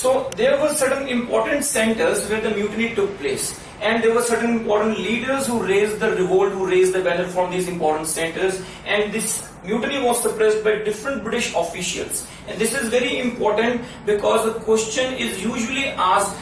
So there were certain important centers where the mutiny took place, and there were certain important leaders who raised the revolt, who raised the banner from these important centers, and this mutiny was suppressed by different British officials. And this is very important because the question is usually asked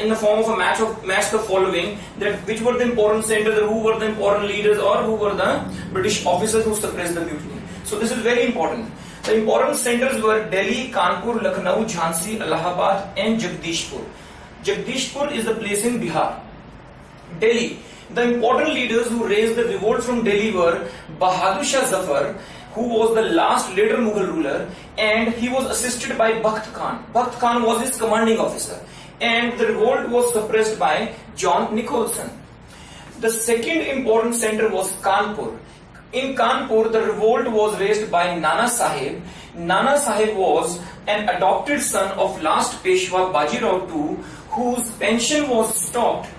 in the form of a match the following, that which were the important centers, or who were the important leaders, or who were the British officers who suppressed the mutiny. So this is very important. The important centers were Delhi, Kanpur, Lucknow, Jhansi, Allahabad and Jagdishpur. Jagdishpur is a place in Bihar. Delhi. The important leaders who raised the revolt from Delhi were Bahadur Shah Zafar, who was the last later Mughal ruler, and he was assisted by Bakht Khan. Bakht Khan was his commanding officer, and the revolt was suppressed by John Nicholson. The second important center was Kanpur. In Kanpur, the revolt was raised by Nana Sahib. Nana Sahib was an adopted son of last Peshwa Bajirao II, whose pension was stopped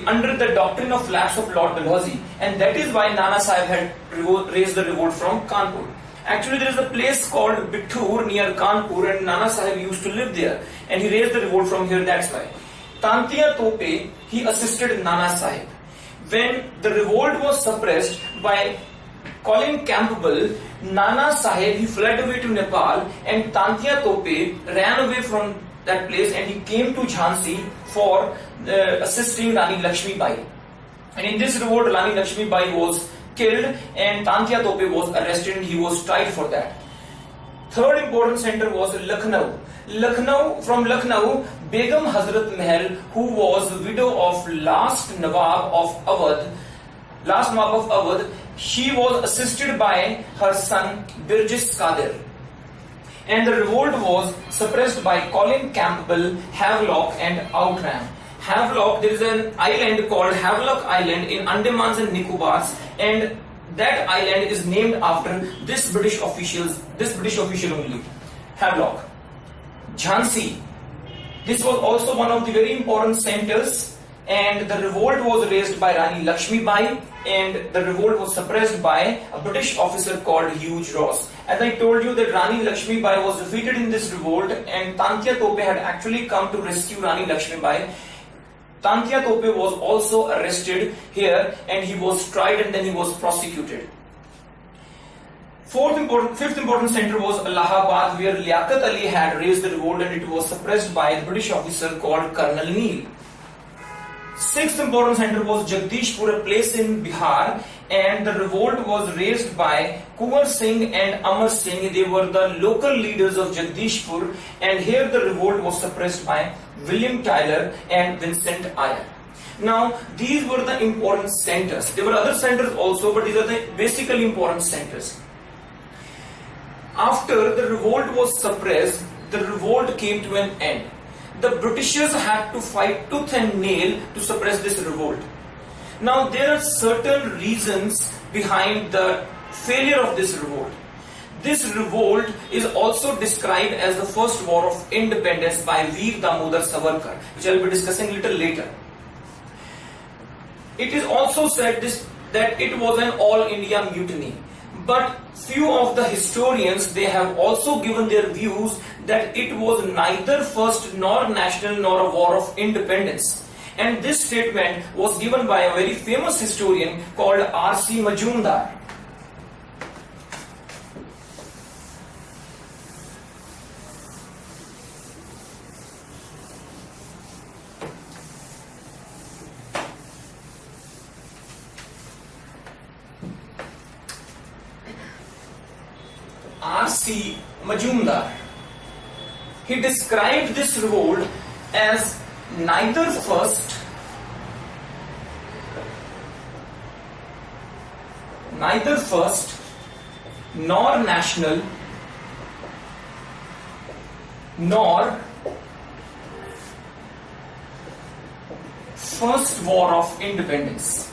under the doctrine of lapse of Lord Dalhousie, and that is why Nana Sahib had raised the revolt from Kanpur. Actually, there is a place called Bittur near Kanpur, and Nana Sahib used to live there, and he raised the revolt from here, that's why. Tantia Tope, he assisted Nana Sahib. When the revolt was suppressed by Colin Campbell, Nana Sahib, he fled away to Nepal, and Tantia Tope ran away from that place, and he came to Jhansi for assisting Rani Lakshmi Bai. And in this revolt, Rani Lakshmi Bai was killed, and Tantia Tope was arrested, and he was tried for that. Third important center was Lucknow. From Lucknow, Begum Hazrat Mahal, who was the widow of last Nawab of Awadh, she was assisted by her son Birjis Kadir. And the revolt was suppressed by Colin Campbell, Havelock and Outram. Havelock, there is an island called Havelock Island in Andamans and Nicobars, and that island is named after this British official only, Havelock. Jhansi, this was also one of the very important centers, and the revolt was raised by Rani Lakshmi Bai, and the revolt was suppressed by a British officer called Hugh Ross. As I told you that Rani Lakshmi Bai was defeated in this revolt, and Tantia Tope had actually come to rescue Rani Lakshmi Bai. Tantia Tope was also arrested here, and he was tried, and then he was prosecuted. Fifth important center was Allahabad, where Liaquat Ali had raised the revolt, and it was suppressed by a British officer called Colonel Neil. Sixth important center was Jagdishpur, a place in Bihar, and the revolt was raised by Kunwar Singh and Amar Singh. They were the local leaders of Jagdishpur, and here the revolt was suppressed by William Tyler and Vincent Iyer. Now, these were the important centers. There were other centers also, but these are the basically important centers. After the revolt was suppressed, the revolt came to an end. The Britishers had to fight tooth and nail to suppress this revolt. Now, there are certain reasons behind the failure of this revolt. This revolt is also described as the first war of independence by Veer Damodar Savarkar, which I will be discussing a little later. It is also said that it was an all-India mutiny. But few of the historians, they have also given their views that it was neither first nor national nor a war of independence. And this statement was given by a very famous historian called R.C. Majumdar. R.C. Majumdar. He described this revolt as neither first nor national nor first war of independence,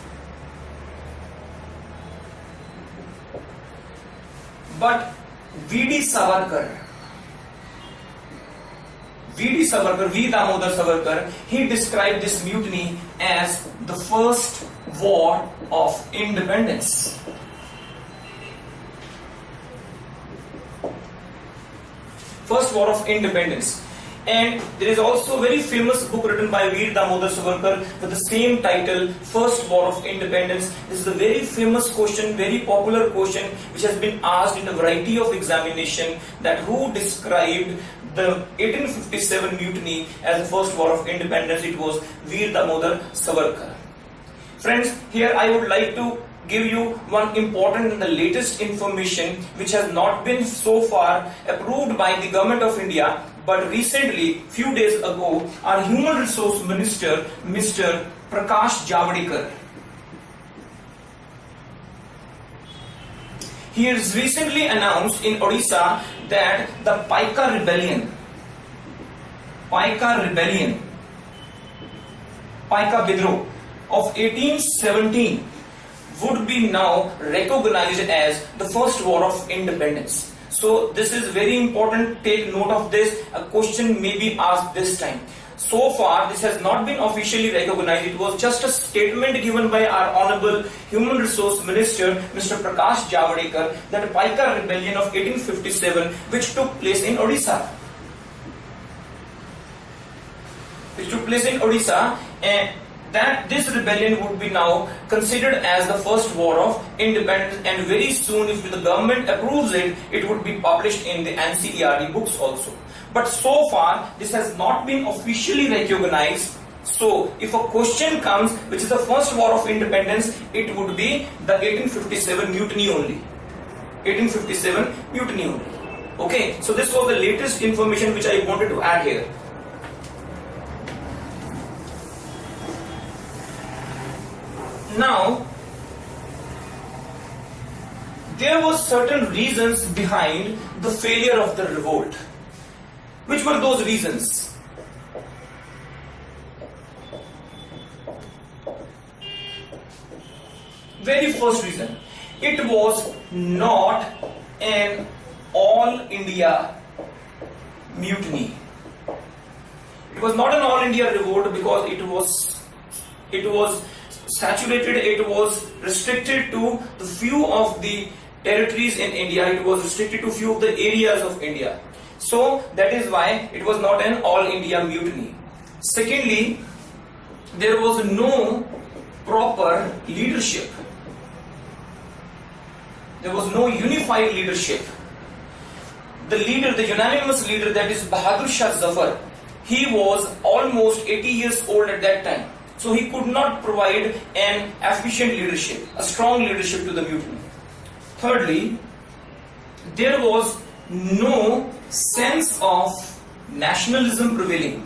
but V.D. Savarkar, V. Damodar Savarkar, he described this mutiny as the first war of independence. First war of independence. And there is also a very famous book written by Veer Damodar Savarkar with the same title, First War of Independence. This is a very famous question, very popular question, which has been asked in a variety of examination, that who described the 1857 mutiny as the first war of independence. It was Veer Damodar Savarkar. Friends, here I would like to give you one important and the latest information which has not been so far approved by the government of India, but recently, few days ago, our Human Resource Minister, Mr. Prakash Javadekar, he has recently announced in Odisha that the Paika Rebellion, Paika Bidro of 1817 would be now recognized as the first war of independence. So this is very important, take note of this, a question may be asked this time. So far this has not been officially recognized, it was just a statement given by our Honorable Human Resource Minister Mr. Prakash Javadekar that Paika Rebellion of 1857 which took place in Odisha. And that this rebellion would be now considered as the first war of independence, and very soon if the government approves it, it would be published in the NCERT books also. But so far this has not been officially recognized. So if a question comes which is the first war of independence, it would be the 1857 mutiny only. 1857 mutiny only. Okay, so this was the latest information which I wanted to add here. Now, there were certain reasons behind the failure of the revolt. Which were those reasons? Very first reason, it was not an all India mutiny. It was not an all India revolt because it was saturated, it was restricted to the few of the territories in India, it was restricted to few of the areas of India. So that is why it was not an all India mutiny. Secondly, there was no proper leadership. There was no unified leadership. The leader, the unanimous leader, that is Bahadur Shah Zafar, he was almost 80 years old at that time. So he could not provide an efficient leadership, a strong leadership to the mutiny. Thirdly, there was no sense of nationalism prevailing.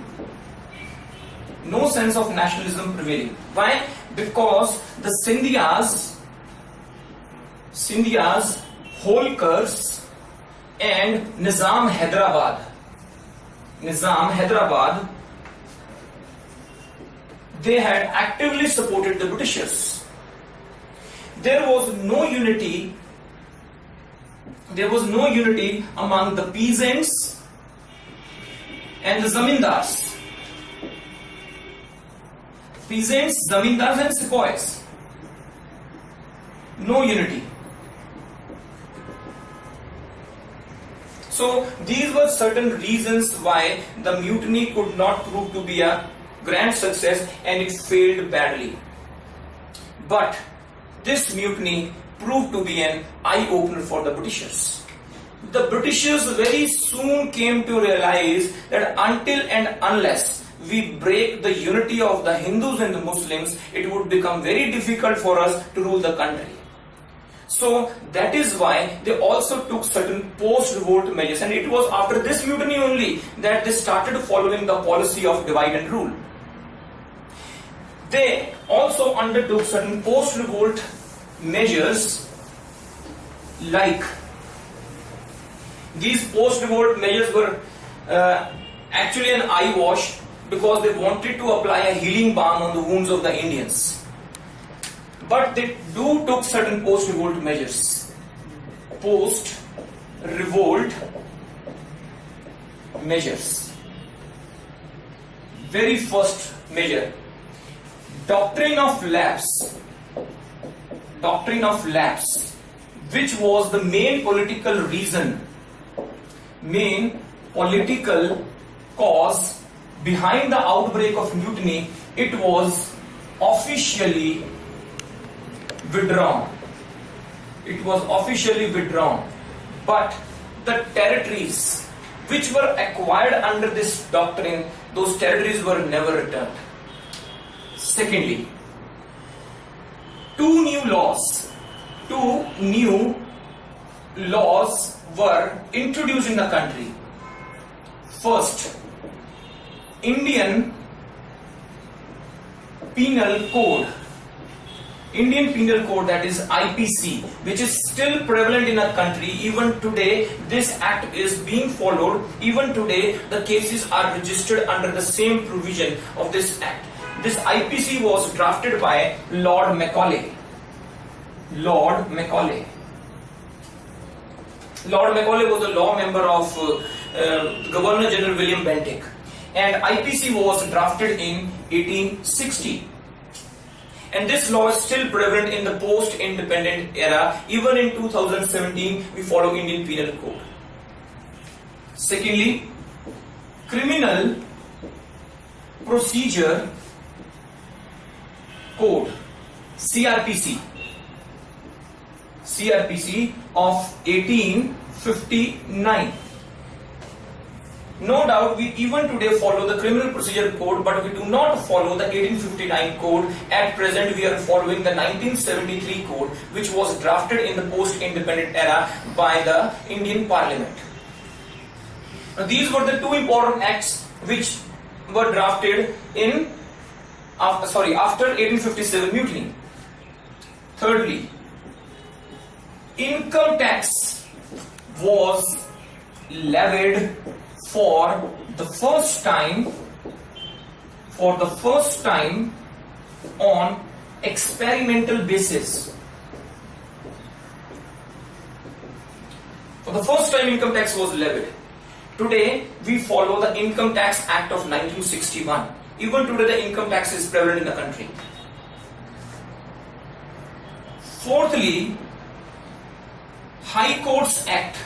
No sense of nationalism prevailing. Why? Because the Scindias, Holkars and Nizam Hyderabad, they had actively supported the Britishers. There was no unity among the peasants and the zamindars. Peasants, zamindars and sepoys. No unity. So these were certain reasons why the mutiny could not prove to be a grand success and it failed badly. But this mutiny proved to be an eye-opener for the Britishers. The Britishers very soon came to realize that until and unless we break the unity of the Hindus and the Muslims, it would become very difficult for us to rule the country. So that is why they also took certain post-revolt measures, and it was after this mutiny only that they started following the policy of divide and rule. They also undertook certain post-revolt measures, like these post-revolt measures were actually an eye wash because they wanted to apply a healing balm on the wounds of the Indians. But they took certain post-revolt measures. Post-revolt measures. Very first measure, doctrine of lapse, which was the main political cause behind the outbreak of mutiny, it was officially withdrawn. It was officially withdrawn. But the territories which were acquired under this doctrine, those territories were never returned. Secondly, two new laws were introduced in the country. First, Indian Penal Code, that is IPC, which is still prevalent in our country. Even today, this act is being followed. Even today, the cases are registered under the same provision of this act. This IPC was drafted by Lord Macaulay. Lord Macaulay was a law member of Governor General William Bentinck, and IPC was drafted in 1860. And this law is still prevalent in the post-independent era. Even in 2017, we follow Indian Penal Code. Secondly, Criminal Procedure Code, CRPC of 1859. No doubt we even today follow the Criminal Procedure Code, but we do not follow the 1859 code. At present, we are following the 1973 code, which was drafted in the post-independent era by the Indian Parliament. Now, these were the two important acts which were drafted after 1857 mutiny. Thirdly, income tax was levied for the first time on experimental basis. For the first time, income tax was levied. Today, we follow the Income Tax Act of 1961. Even today, the income tax is prevalent in the country. Fourthly, High Courts Act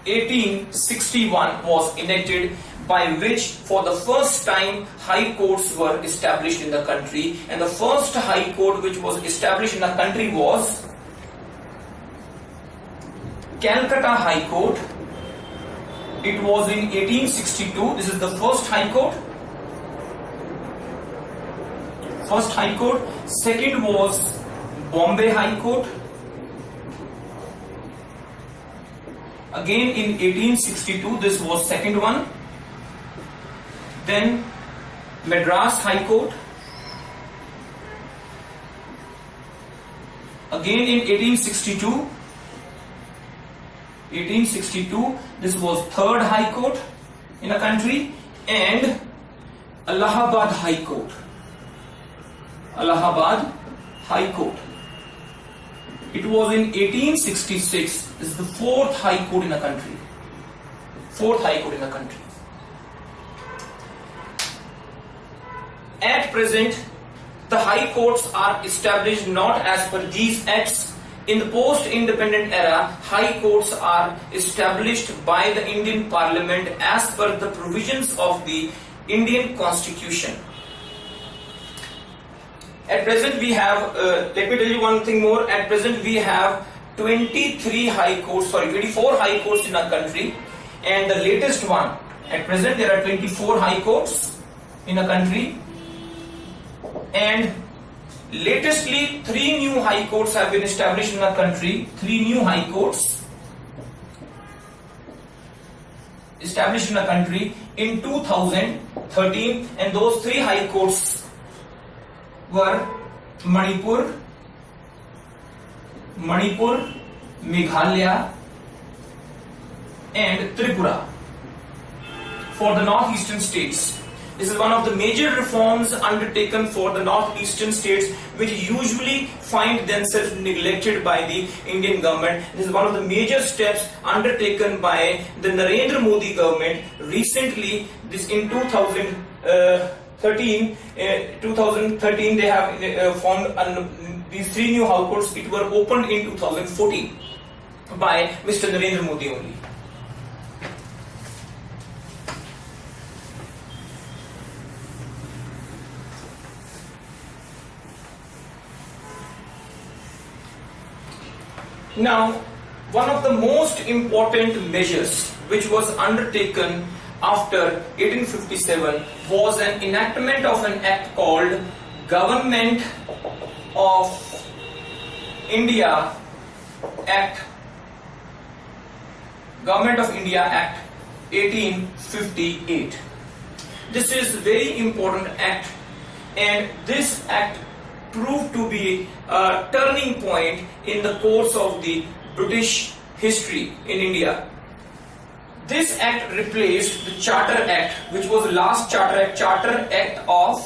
1861 was enacted, by which for the first time high courts were established in the country, and the first high court which was established in the country was Calcutta High Court. It was in 1862. This is the first high court. Second was Bombay High Court. Again in 1862, this was second one. Then Madras High Court. Again in 1862, this was third High Court in a country, and Allahabad High Court. It was in 1866. This is the fourth High Court in the country. At present, the High Courts are established not as per these acts. In the post-independent era, High Courts are established by the Indian Parliament as per the provisions of the Indian Constitution. At present, we have, let me tell you one thing more. At present, we have 24 High Courts in our country, and the latest one, at present there are 24 High Courts in a country, and latestly 3 new High Courts have been established in our country. 3 new High Courts established in a country in 2013, and those 3 High Courts were Manipur, Meghalaya, and Tripura for the northeastern states. This is one of the major reforms undertaken for the northeastern states, which usually find themselves neglected by the Indian government. This is one of the major steps undertaken by the Narendra Modi government. Recently, this in 2013, they have formed these 3 new High Courts. It were opened in 2014. by Mr. Narendra Modi only. Now, one of the most important measures which was undertaken after 1857 was an enactment of an act called Government of India Act 1858. This is very important act, and this act proved to be a turning point in the course of the British history in India. This act replaced the Charter Act, which was the last Charter Act of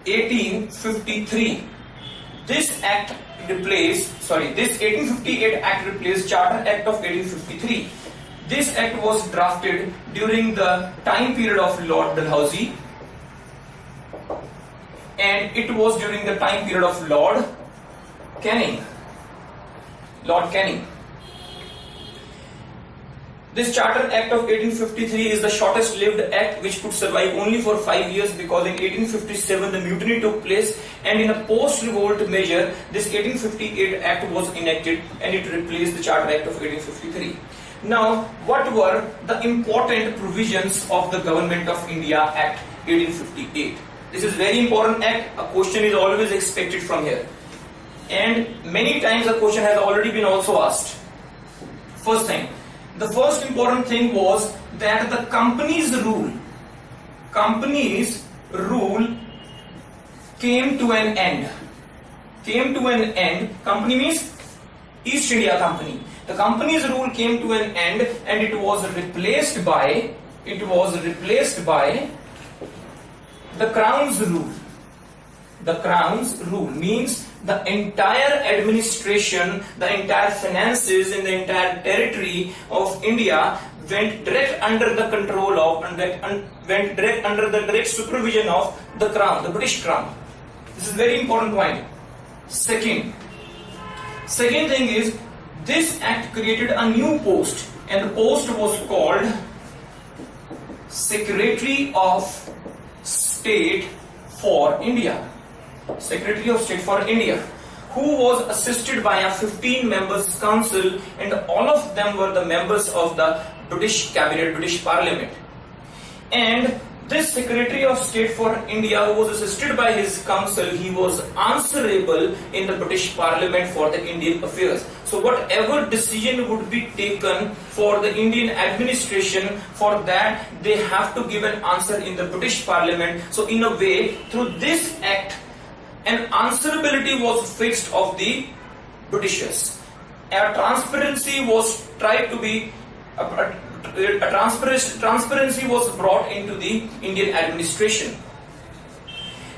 1853. This 1858 Act replaced Charter Act of 1853. This act was drafted during the time period of Lord Dalhousie, and it was during the time period of Lord Canning. This Charter Act of 1853 is the shortest lived act which could survive only for 5 years, because in 1857 the mutiny took place, and in a post-revolt measure this 1858 Act was enacted and it replaced the Charter Act of 1853. Now, what were the important provisions of the Government of India Act 1858? This is very important act. A question is always expected from here, and many times a question has already been also asked. First thing, the first important thing was that the company's rule came to an end. Company means East India Company. The company's rule came to an end, and it was replaced by the Crown's rule. The Crown's rule means the entire administration, the entire finances in the entire territory of India went direct under the control of went direct under the direct supervision of the Crown, the British Crown. This is very important point. Second thing is, this act created a new post, and the post was called Secretary of State for India. Secretary of State for India, who was assisted by a 15 members council, and all of them were the members of the British Cabinet, British Parliament. And this Secretary of State for India, who was assisted by his council, he was answerable in the British Parliament for the Indian affairs. So whatever decision would be taken for the Indian administration, for that they have to give an answer in the British Parliament. So in a way, through this act, an answerability was fixed of the Britishers. A transparency was tried to be transparency was brought into the Indian administration.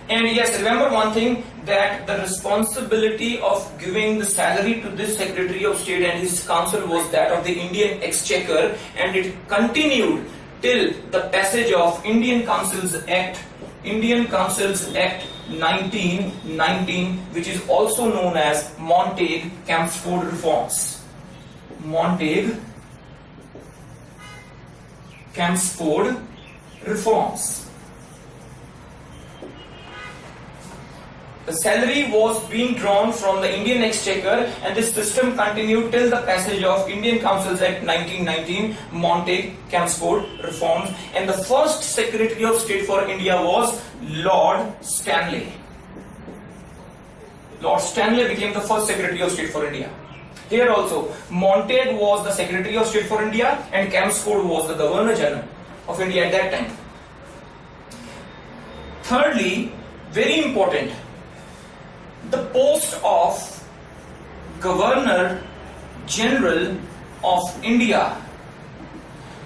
And yes, remember one thing, that the responsibility of giving the salary to this Secretary of State and his council was that of the Indian Exchequer, and it continued till the passage of Indian Councils Act 1919, which is also known as Montague-Chelmsford Reforms. Montague-Chelmsford Reforms. The salary was being drawn from the Indian Exchequer, and this system continued till the passage of Indian Councils Act 1919, Montague-Chelmsford Reforms, and the first Secretary of State for India was Lord Stanley. Lord Stanley became the first Secretary of State for India. Here also, Montague was the Secretary of State for India, and Chelmsford was the Governor General of India at that time. Thirdly, very important, the post of Governor General of India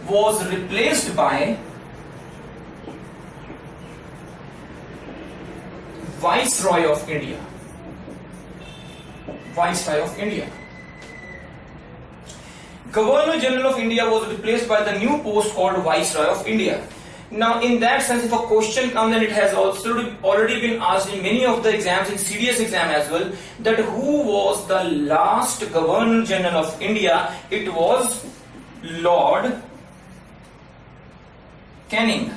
was replaced by Viceroy of India. Viceroy of India. Governor General of India was replaced by the new post called Viceroy of India. Now in that sense, if a question comes, and it has also already been asked in many of the exams, in CDSE exam as well, that who was the last Governor General of India? It was Lord Canning.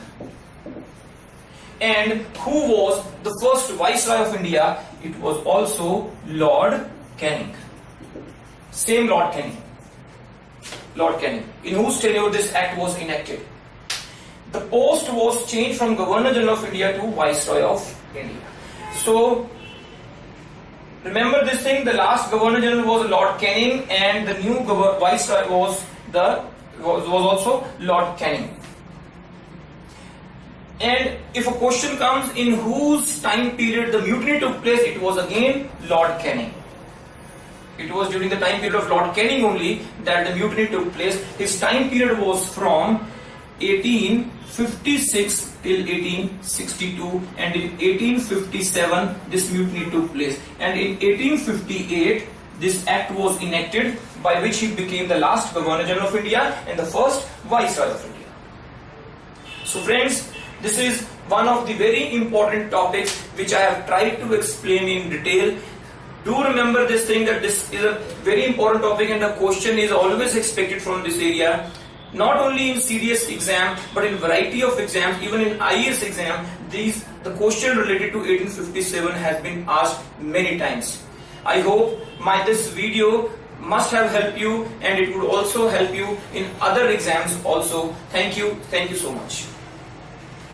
And who was the first Viceroy of India? It was also Lord Canning. Same Lord Canning. Lord Canning, in whose tenure this act was enacted. The post was changed from Governor General of India to Viceroy of India. So remember this thing, the last Governor General was Lord Canning, and the new Viceroy was also Lord Canning. And if a question comes, in whose time period the mutiny took place, it was again Lord Canning. It was during the time period of Lord Canning only that the mutiny took place. His time period was from 1856 till 1862, and in 1857 this mutiny took place, and in 1858 this act was enacted, by which he became the last Governor General of India and the first Viceroy of India. So friends, this is one of the very important topics which I have tried to explain in detail. Do remember this thing, that this is a very important topic and a question is always expected from this area. Not only in CDS exam, but in variety of exams, even in IAS exam, the question related to 1857 has been asked many times. I hope this video must have helped you, and it would also help you in other exams also. Thank you so much.